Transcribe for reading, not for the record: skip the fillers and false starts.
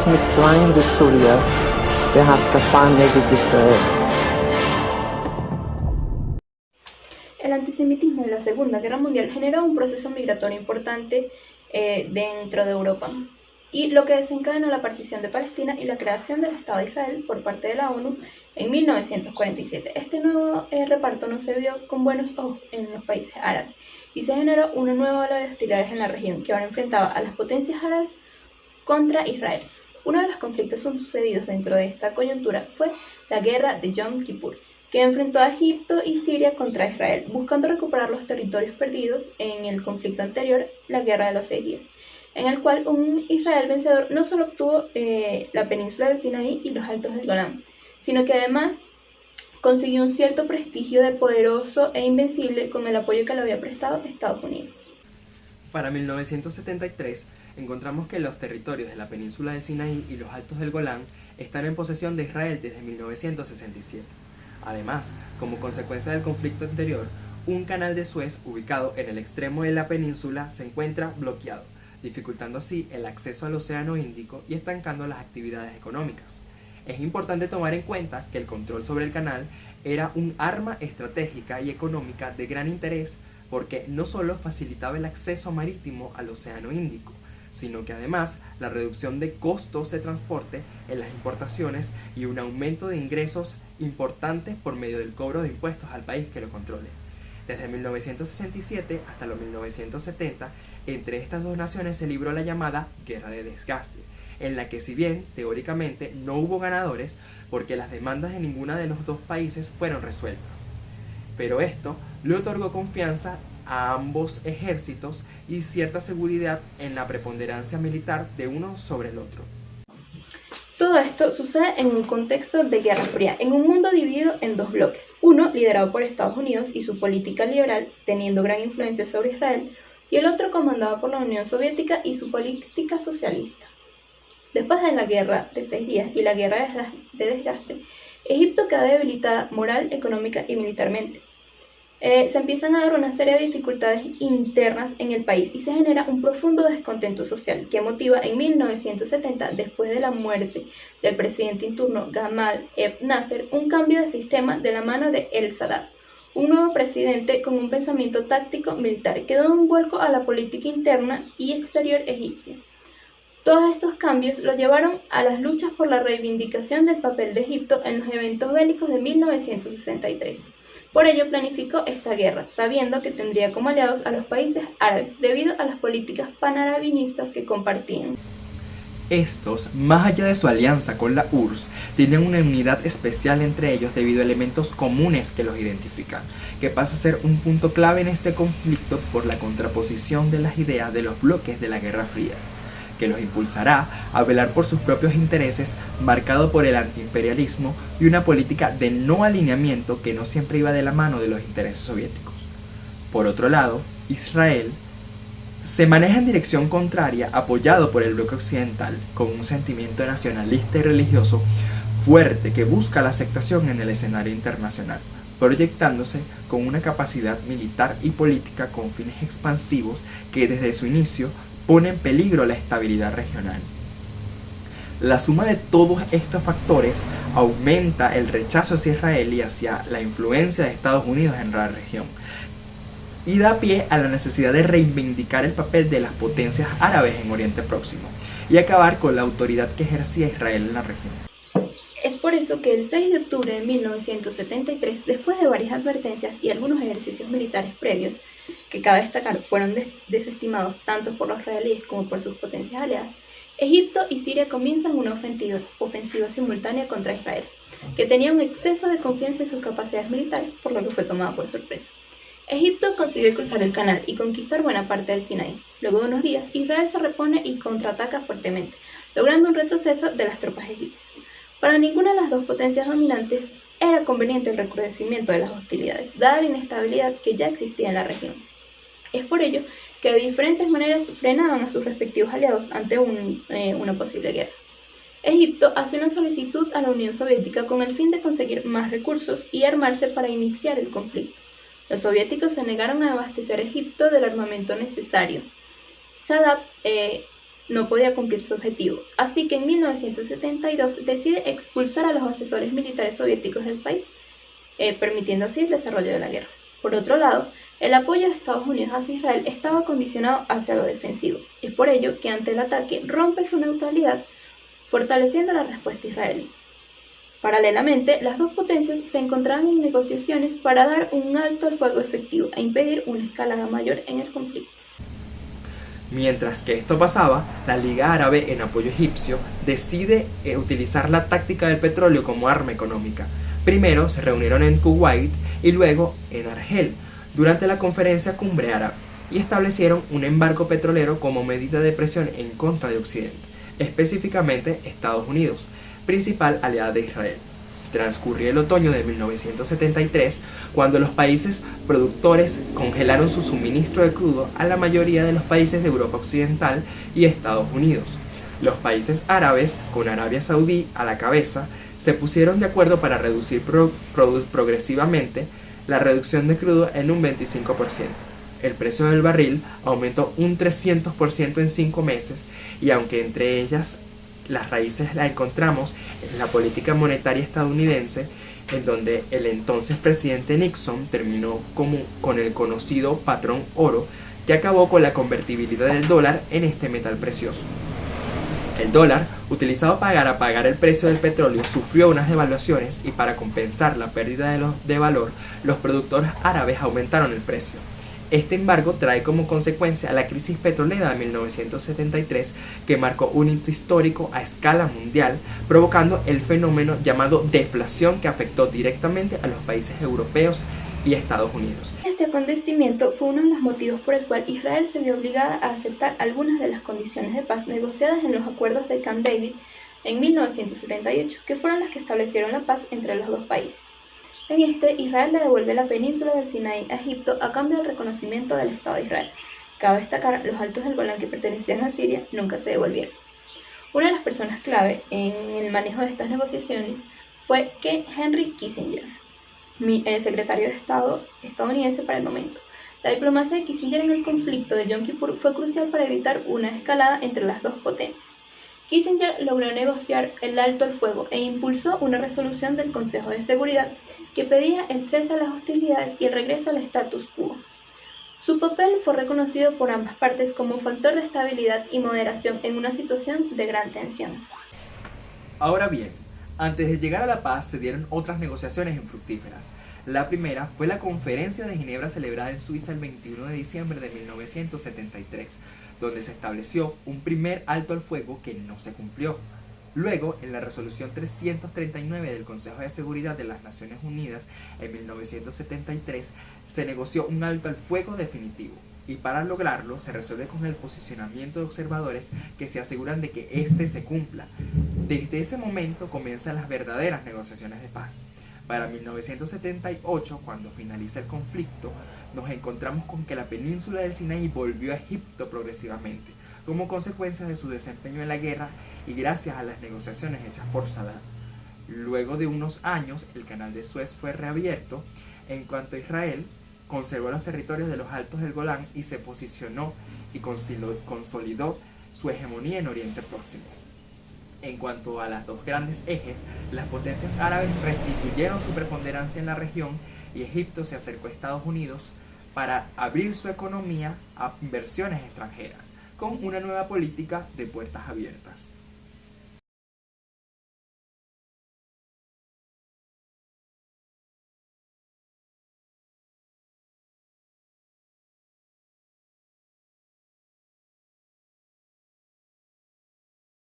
Mitzrayim v'Suria v'Hatkafa neged Israel. El antisemitismo de la Segunda Guerra Mundial generó un proceso migratorio importante dentro de Europa, y lo que desencadenó la partición de Palestina y la creación del Estado de Israel por parte de la ONU en 1947. Este nuevo reparto no se vio con buenos ojos en los países árabes y se generó una nueva ola de hostilidades en la región que ahora enfrentaba a las potencias árabes contra Israel. Uno de los conflictos sucedidos dentro de esta coyuntura fue la guerra de Yom Kippur, que enfrentó a Egipto y Siria contra Israel, buscando recuperar los territorios perdidos en el conflicto anterior, la Guerra de los 6 días, en el cual un Israel vencedor no solo obtuvo la península del Sinaí y los altos del Golán, sino que además consiguió un cierto prestigio de poderoso e invencible con el apoyo que le había prestado Estados Unidos. Para 1973, encontramos que los territorios de la península del Sinaí y los altos del Golán están en posesión de Israel desde 1967. Además, como consecuencia del conflicto anterior, un canal de Suez ubicado en el extremo de la península se encuentra bloqueado, dificultando así el acceso al Océano Índico y estancando las actividades económicas. Es importante tomar en cuenta que el control sobre el canal era un arma estratégica y económica de gran interés porque no solo facilitaba el acceso marítimo al Océano Índico, sino que además la reducción de costos de transporte en las importaciones y un aumento de ingresos importantes por medio del cobro de impuestos al país que lo controle. Desde 1967 hasta los 1970, entre estas dos naciones se libró la llamada Guerra de Desgaste, en la que si bien teóricamente no hubo ganadores porque las demandas de ninguna de los dos países fueron resueltas. Pero esto le otorgó confianza a ambos ejércitos y cierta seguridad en la preponderancia militar de uno sobre el otro. Todo esto sucede en un contexto de Guerra Fría, en un mundo dividido en dos bloques. Uno liderado por Estados Unidos y su política liberal, teniendo gran influencia sobre Israel, y el otro comandado por la Unión Soviética y su política socialista. Después de la Guerra de 6 días y la Guerra de Desgaste, Egipto queda debilitada moral, económica y militarmente. Se empiezan a dar una serie de dificultades internas en el país y se genera un profundo descontento social que motiva en 1970, después de la muerte del presidente en turno Gamal Abdel Nasser, un cambio de sistema de la mano de El Sadat, un nuevo presidente con un pensamiento táctico militar que da un vuelco a la política interna y exterior egipcia. Todos estos cambios lo llevaron a las luchas por la reivindicación del papel de Egipto en los eventos bélicos de 1963. Por ello planificó esta guerra, sabiendo que tendría como aliados a los países árabes debido a las políticas panarabinistas que compartían. Estos, más allá de su alianza con la URSS, tienen una unidad especial entre ellos debido a elementos comunes que los identifican, que pasa a ser un punto clave en este conflicto por la contraposición de las ideas de los bloques de la Guerra Fría, que los impulsará a velar por sus propios intereses, marcado por el antiimperialismo y una política de no alineamiento que no siempre iba de la mano de los intereses soviéticos. Por otro lado, Israel se maneja en dirección contraria, apoyado por el bloque occidental, con un sentimiento nacionalista y religioso fuerte que busca la aceptación en el escenario internacional, proyectándose con una capacidad militar y política con fines expansivos que desde su inicio pone en peligro la estabilidad regional. La suma de todos estos factores aumenta el rechazo hacia Israel y hacia la influencia de Estados Unidos en la región, y da pie a la necesidad de reivindicar el papel de las potencias árabes en Oriente Próximo y acabar con la autoridad que ejercía Israel en la región. Es por eso que el 6 de octubre de 1973, después de varias advertencias y algunos ejercicios militares previos, que cabe destacar fueron desestimados tanto por los israelíes como por sus potencias aliadas, Egipto y Siria comienzan una ofensiva simultánea contra Israel, que tenía un exceso de confianza en sus capacidades militares, por lo que fue tomada por sorpresa. Egipto consiguió cruzar el canal y conquistar buena parte del Sinaí. Luego de unos días, Israel se repone y contraataca fuertemente, logrando un retroceso de las tropas egipcias. Para ninguna de las dos potencias dominantes era conveniente el recrudecimiento de las hostilidades, dada la inestabilidad que ya existía en la región. Es por ello que de diferentes maneras frenaban a sus respectivos aliados ante una posible guerra. Egipto hace una solicitud a la Unión Soviética con el fin de conseguir más recursos y armarse para iniciar el conflicto. Los soviéticos se negaron a abastecer a Egipto del armamento necesario. Sadat no podía cumplir su objetivo, así que en 1972 decide expulsar a los asesores militares soviéticos del país, permitiendo así el desarrollo de la guerra. Por otro lado, el apoyo de Estados Unidos hacia Israel estaba condicionado hacia lo defensivo. Es por ello que ante el ataque rompe su neutralidad, fortaleciendo la respuesta israelí. Paralelamente, las dos potencias se encontraban en negociaciones para dar un alto al fuego efectivo e impedir una escalada mayor en el conflicto. Mientras que esto pasaba, la Liga Árabe, en apoyo egipcio, decide utilizar la táctica del petróleo como arma económica. Primero se reunieron en Kuwait y luego en Argel, durante la conferencia Cumbre Árabe, y establecieron un embargo petrolero como medida de presión en contra de Occidente, específicamente Estados Unidos, principal aliada de Israel. Transcurrió el otoño de 1973, cuando los países productores congelaron su suministro de crudo a la mayoría de los países de Europa Occidental y Estados Unidos. Los países árabes, con Arabia Saudí a la cabeza, se pusieron de acuerdo para reducir progresivamente la reducción de crudo en un 25%. El precio del barril aumentó un 300% en 5 meses, y aunque entre ellas las raíces las encontramos en la política monetaria estadounidense, en donde el entonces presidente Nixon terminó con el conocido patrón oro, que acabó con la convertibilidad del dólar en este metal precioso. El dólar, utilizado para pagar el precio del petróleo, sufrió unas devaluaciones, y para compensar la pérdida de valor, los productores árabes aumentaron el precio. Este embargo trae como consecuencia la crisis petrolera de 1973, que marcó un hito histórico a escala mundial, provocando el fenómeno llamado deflación, que afectó directamente a los países europeos y Estados Unidos. Este acontecimiento fue uno de los motivos por el cual Israel se vio obligada a aceptar algunas de las condiciones de paz negociadas en los acuerdos de Camp David en 1978, que fueron las que establecieron la paz entre los dos países. En este, Israel le devuelve la península del Sinaí a Egipto a cambio del reconocimiento del Estado de Israel. Cabe destacar, los altos del Golán que pertenecían a Siria nunca se devolvieron. Una de las personas clave en el manejo de estas negociaciones fue Henry Kissinger, secretario de Estado estadounidense para el momento. La diplomacia de Kissinger en el conflicto de Yom Kippur fue crucial para evitar una escalada entre las dos potencias. Kissinger logró negociar el alto al fuego e impulsó una resolución del Consejo de Seguridad que pedía el cese de las hostilidades y el regreso al status quo. Su papel fue reconocido por ambas partes como un factor de estabilidad y moderación en una situación de gran tensión. Ahora bien, antes de llegar a la paz se dieron otras negociaciones infructíferas. La primera fue la Conferencia de Ginebra, celebrada en Suiza el 21 de diciembre de 1973, donde se estableció un primer alto al fuego que no se cumplió. Luego, en la resolución 339 del Consejo de Seguridad de las Naciones Unidas en 1973, se negoció un alto al fuego definitivo, y para lograrlo se resuelve con el posicionamiento de observadores que se aseguran de que éste se cumpla. Desde ese momento comienzan las verdaderas negociaciones de paz. Para 1978, cuando finaliza el conflicto, nos encontramos con que la península del Sinaí volvió a Egipto progresivamente, como consecuencia de su desempeño en la guerra y gracias a las negociaciones hechas por Saddam. Luego de unos años, el canal de Suez fue reabierto, en cuanto a Israel conservó los territorios de los Altos del Golán y se posicionó y consolidó su hegemonía en Oriente Próximo. En cuanto a las dos grandes ejes, las potencias árabes restituyeron su preponderancia en la región y Egipto se acercó a Estados Unidos para abrir su economía a inversiones extranjeras, con una nueva política de puertas abiertas.